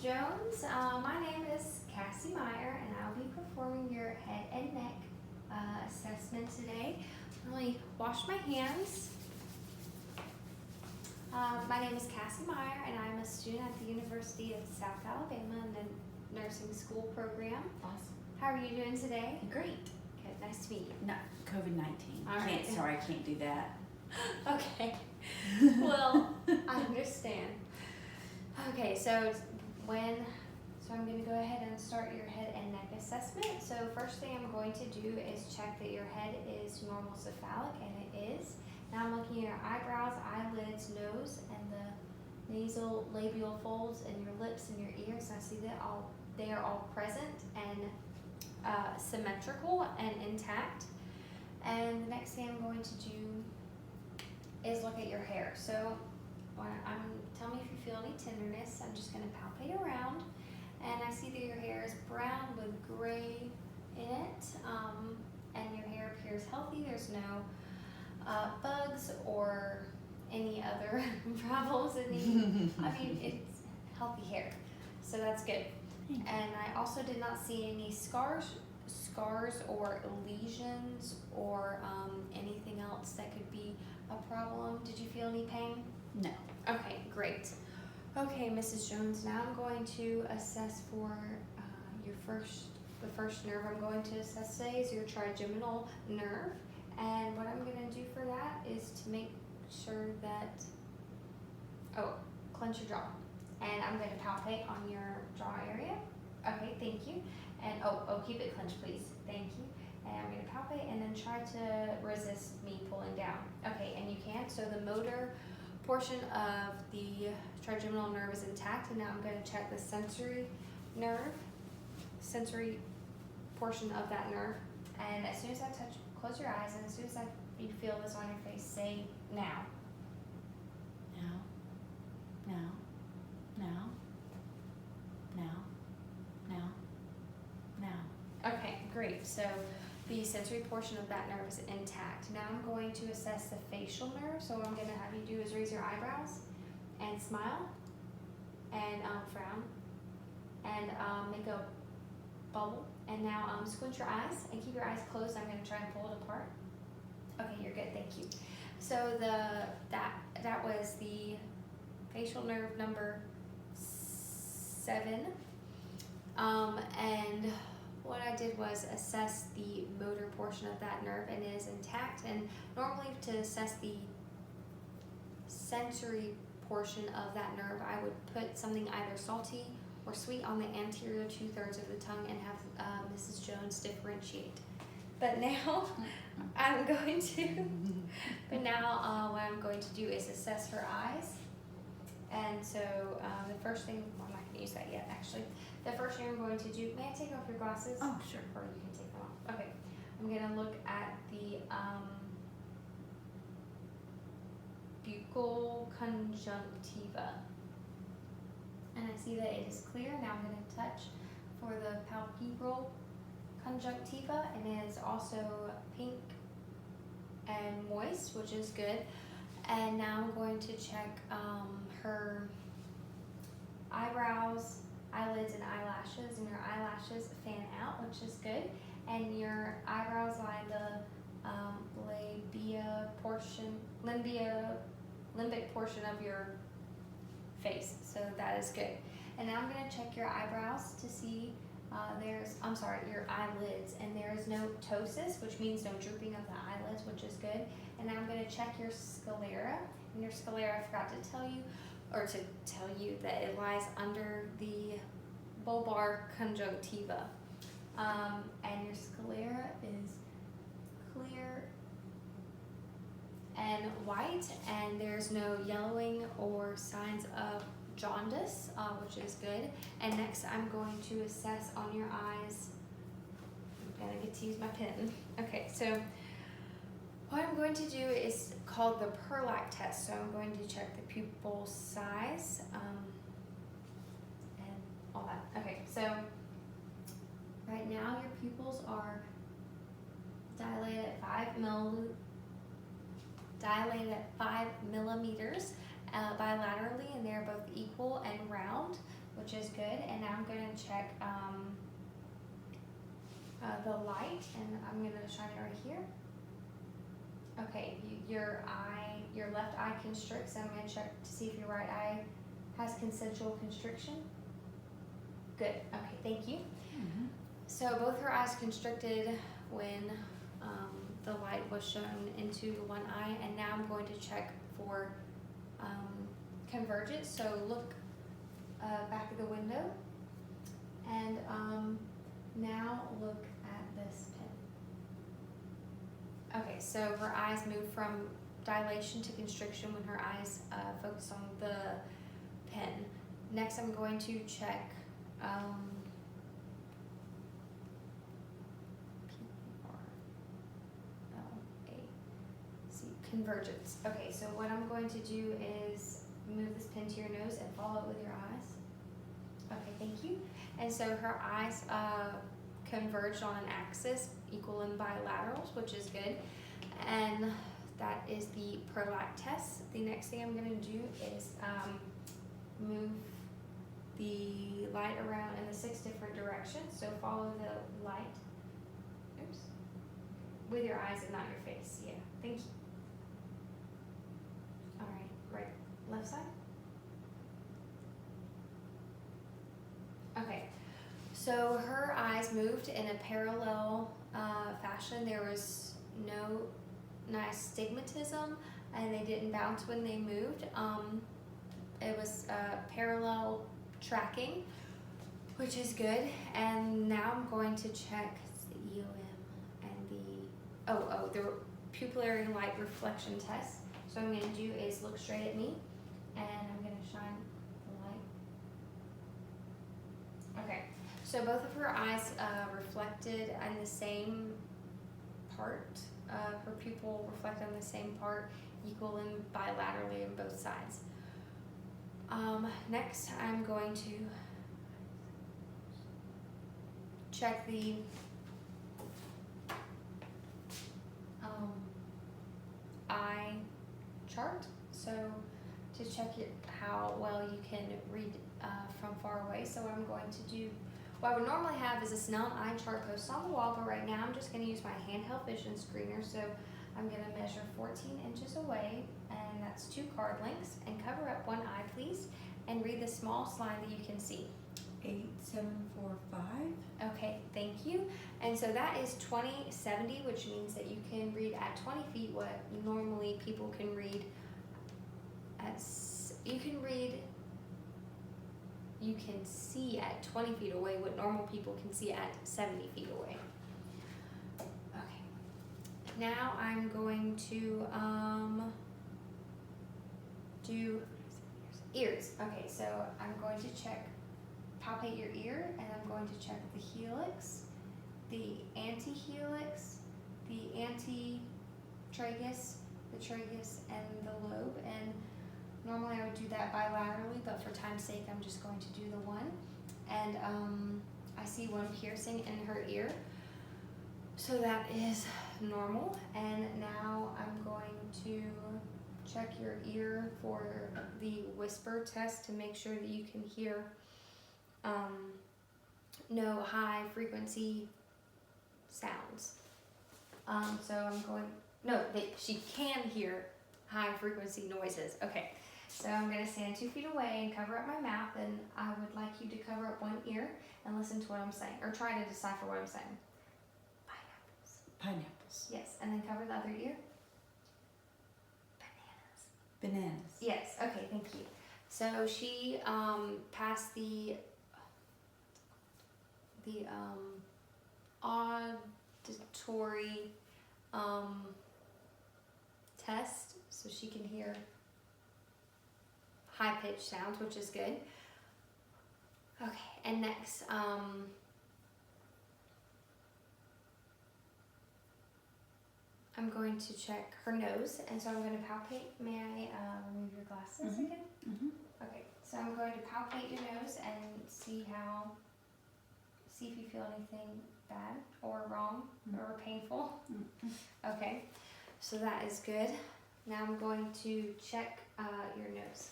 Jones. My name is Cassie Meyer, and I'll be performing your head and neck assessment today. Let me wash my hands. My name is Cassie Meyer, and I'm a student at the University of South Alabama in the nursing school program. Awesome. How are you doing today? Great. Good, nice to meet you. No, COVID-19. All right. Sorry, I can't do that. Okay. Well, I understand. Okay, so I'm going to go ahead and start your head and neck assessment. So first thing I'm going to do is check that your head is normal cephalic, and it is. Now I'm looking at your eyebrows, eyelids, nose, and the nasal labial folds, and your lips and your ears. And I see that they are all present and symmetrical and intact. And the next thing I'm going to do is look at your hair. So tell me if you feel any tenderness. I'm just going to palpate around, and I see that your hair is brown with gray in it, and your hair appears healthy. There's no bugs or any other problems. It's healthy hair, so that's good. And I also did not see any scars or lesions or anything else that could be a problem. Did you feel any pain? No. Okay, great. Okay, Mrs. Jones, now I'm going to assess for the first nerve I'm going to assess today is your trigeminal nerve. And what I'm going to do for that is to make sure that, clench your jaw. And I'm going to palpate on your jaw area. Okay, thank you. And keep it clenched, please. Thank you. And I'm going to palpate and then try to resist me pulling down. Okay, and you can. So the motor portion of the trigeminal nerve is intact, and now I'm going to check the sensory portion of that nerve. And as soon as I touch, close your eyes, and as soon as you feel this on your face, say now. Now. Now. Now. Now. Now. Now. Okay, great. So the sensory portion of that nerve is intact. Now I'm going to assess the facial nerve. So what I'm going to have you do is raise your eyebrows and smile and frown and make a bubble. And now squint your eyes and keep your eyes closed. I'm going to try and pull it apart. Okay, you're good. Thank you. So that was the facial nerve number 7. And what I did was assess the motor portion of that nerve, and it is intact. And normally to assess the sensory portion of that nerve, I would put something either salty or sweet on the anterior 2/3 of the tongue and have Mrs. Jones differentiate. But now what I'm going to do is assess her eyes. And so the first thing, I'm not going to use that yet actually. The first thing I'm going to do, may I take off your glasses? Oh, sure. Or you can take them off. Okay. I'm going to look at the buccal conjunctiva. And I see that it is clear. Now I'm going to touch for the palpebral conjunctiva, and it is also pink and moist, which is good. And now I'm going to check her eyebrows, eyelids, and eyelashes. And your eyelashes fan out, which is good. And your eyebrows line the limbic portion of your face. So that is good. And now I'm going to check your eyebrows to see your eyelids, and there is no ptosis, which means no drooping of the eyelids, which is good. And now I'm going to check your sclera. And your sclera, I forgot to tell you that it lies under the bulbar conjunctiva. And your sclera is clear and white, and there's no yellowing or signs of jaundice, which is good. And next I'm going to assess on your eyes. I'm gonna get to use my pen. Okay, so what I'm going to do is called the Perlac test. So I'm going to check the pupil size and all that. Okay, so right now your pupils are dilated at 5 millimeters bilaterally, and they're both equal and round which is good. And now I'm going to check the light, and I'm going to shine it right here. Okay, your left eye constricts. I'm going to check to see if your right eye has consensual constriction. Good. Okay, thank you. Mm-hmm. So both her eyes constricted when the light was shown into one eye, and now I'm going to check for convergence. So look back of the window, and now look at this pen. Okay, so her eyes moved from dilation to constriction when her eyes focus on the pen. Next, I'm going to check convergence. Okay, so what I'm going to do is move this pen to your nose and follow it with your eyes. Okay, thank you. And so her eyes converged on an axis equal in bilaterals, which is good. And that is the ProLac test. The next thing I'm going to do is move the light around in the 6 different directions. So follow the light. Oops. With your eyes and not your face. Yeah, thank you. All right, left side. Okay, so her eyes moved in a parallel fashion. There was no nystagmatism, and they didn't bounce when they moved. It was parallel tracking, which is good. And now I'm going to check the EOM and the pupillary light reflection test. So what I'm going to do is look straight at me, and I'm going to shine the light. Okay, so both of her eyes reflected on the same part. Her pupil reflected on the same part, equal and bilaterally on both sides. Next, I'm going to check the eye chart. So to check how well you can read from far away. So what I'm going to do, what I would normally have is a Snellen eye chart posted on the wall, but right now I'm just going to use my handheld vision screener. So I'm going to measure 14 inches away, and that's 2 card lengths, and cover up one eye, please, and read the small sign that you can see. 8745. Okay, thank you. And so that is 2070, which means that you can read at 20 feet what normally people can read at, you can see at 20 feet away what normal people can see at 70 feet away. Okay, now I'm going to do ears. Okay, so I'm going to palpate your ear, and I'm going to check the helix, the antihelix, the antitragus, the tragus, and the lobe. And normally I would do that bilaterally, but for time's sake, I'm just going to do the one. And I see one piercing in her ear, so that is normal. And now I'm going to check your ear for the whisper test to make sure that you can hear no high frequency sounds. She can hear high frequency noises. Okay, so I'm going to stand 2 feet away and cover up my mouth, and I would like you to cover up one ear and listen to what I'm saying, or try to decipher what I'm saying. Pineapples. Yes, and then cover the other ear. Bananas. Yes, okay, thank you. So she passed the auditory test, so she can hear high-pitched sounds, which is good. Okay, and next, I'm going to check her nose, and so I'm going to palpate. May I remove your glasses again? Mm-hmm. Okay, so I'm going to palpate your nose and see if you feel anything bad or wrong or painful. Mm-hmm. Okay, so that is good. Now I'm going to check your nose.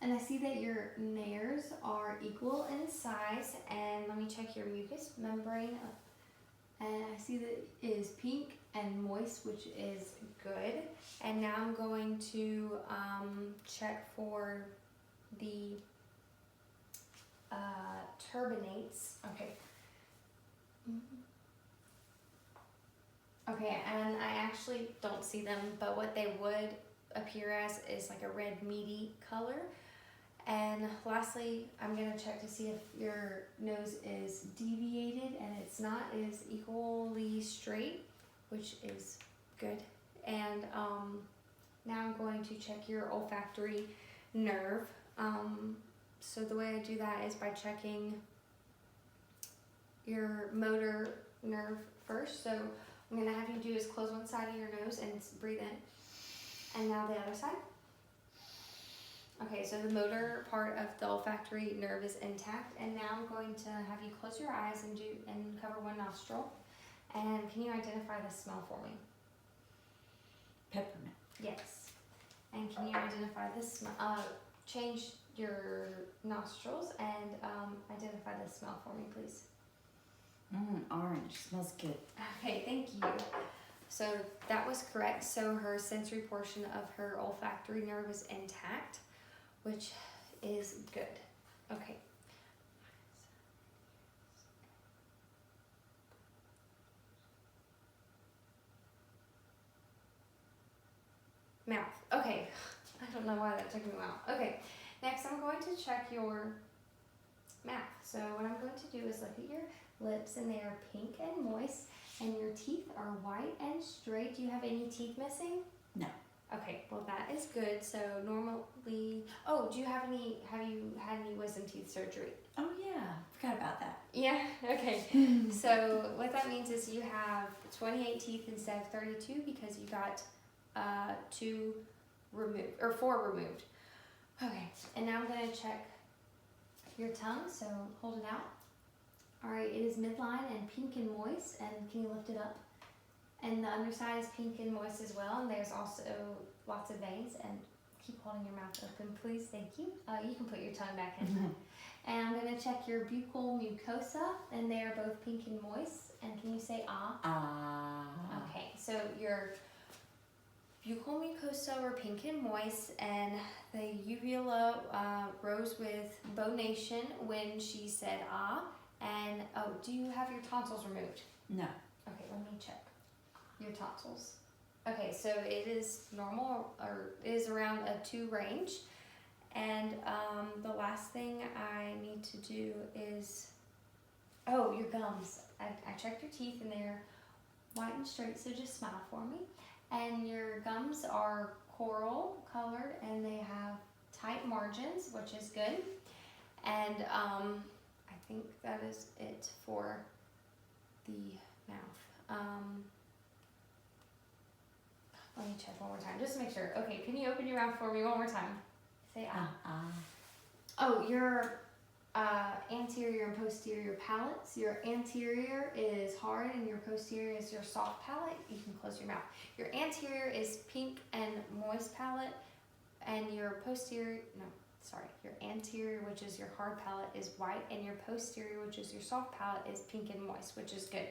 And I see that your nares are equal in size. And let me check your mucous membrane. And I see that it is pink and moist, which is good. And now I'm going to check for the turbinates. Okay. Okay, and I actually don't see them, but what they would appear as is like a red meaty color. And lastly, I'm gonna check to see if your nose is deviated, and it's not, it is equally straight, which is good. And now I'm going to check your olfactory nerve. So the way I do that is by checking your motor nerve first. So I'm gonna have you do is close one side of your nose and breathe in. And now the other side. Okay, so the motor part of the olfactory nerve is intact. And now I'm going to have you close your eyes and cover one nostril. And can you identify the smell for me? Peppermint. Yes. And can you identify the smell? Change your nostrils and identify the smell for me, please. Orange. Smells good. Okay, thank you. So that was correct. So her sensory portion of her olfactory nerve is intact, which is good. Okay. Mouth. Okay. I don't know why that took me a while. Okay. Next, I'm going to check your mouth. So what I'm going to do is look at your lips, and they are pink and moist, and your teeth are white and straight. Do you have any teeth missing? No. Okay, well that is good. So normally, have you had any wisdom teeth surgery? Oh yeah, forgot about that. Yeah, okay. So what that means is you have 28 teeth instead of 32 because you got 4 removed. Okay, and now I'm gonna check your tongue, so hold it out. All right, it is midline and pink and moist, and can you lift it up? And the underside is pink and moist as well, and there's also lots of veins. And keep holding your mouth open, please. Thank you. You can put your tongue back in. And I'm going to check your buccal mucosa, and they are both pink and moist. And can you say ah? Ah. Okay, so your buccal mucosa were pink and moist, and the uvula rose with bonation when she said ah. And do you have your tonsils removed? No. Okay, let me check your tonsils. Okay, so it is normal, or it is around a 2 range. And the last thing I need to do is, your gums. I checked your teeth and they're white and straight, so just smile for me. And your gums are coral colored and they have tight margins, which is good. And I think that is it for the mouth. Let me check one more time, just to make sure. Okay, can you open your mouth for me one more time? Say ah. Oh, your anterior and posterior palates. Your anterior is hard and your posterior is your soft palate. You can close your mouth. Your anterior is pink and moist palate, and your anterior, which is your hard palate, is white, and your posterior, which is your soft palate, is pink and moist, which is good.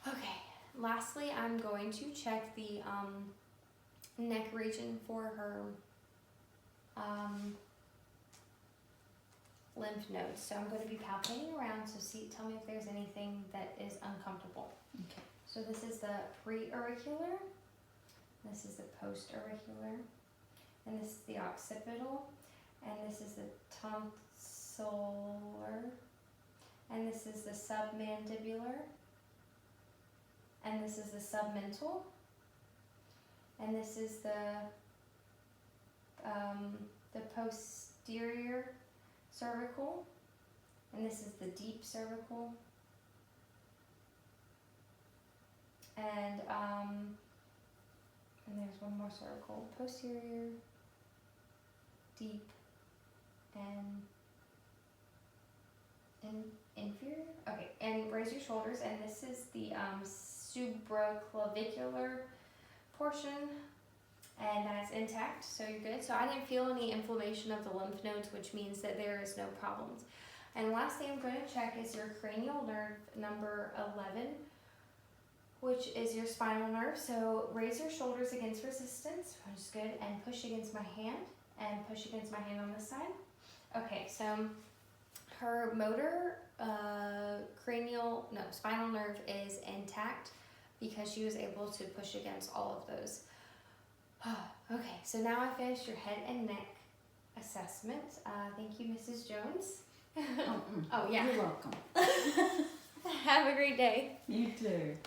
Okay, lastly, I'm going to check the neck region for her lymph nodes. So I'm going to be palpating around, so tell me if there's anything that is uncomfortable. Okay. So this is the pre-auricular, this is the post-auricular, and this is the occipital, and this is the tonsillar, and this is the submandibular, and this is the submental, and this is the posterior cervical, and this is the deep cervical, and there's one more cervical, posterior, deep, and inferior. Okay, and raise your shoulders, and this is the supraclavicular portion, and that's intact, so you're good. So I didn't feel any inflammation of the lymph nodes, which means that there is no problems. And last thing I'm going to check is your cranial nerve number 11, which is your spinal nerve. So raise your shoulders against resistance, which is good, and push against my hand, and push against my hand on this side. Okay, so her motor spinal nerve is intact because she was able to push against all of those. Okay, so now I finished your head and neck assessment. Thank you, Mrs. Jones. Oh, yeah. You're welcome. Have a great day. You too.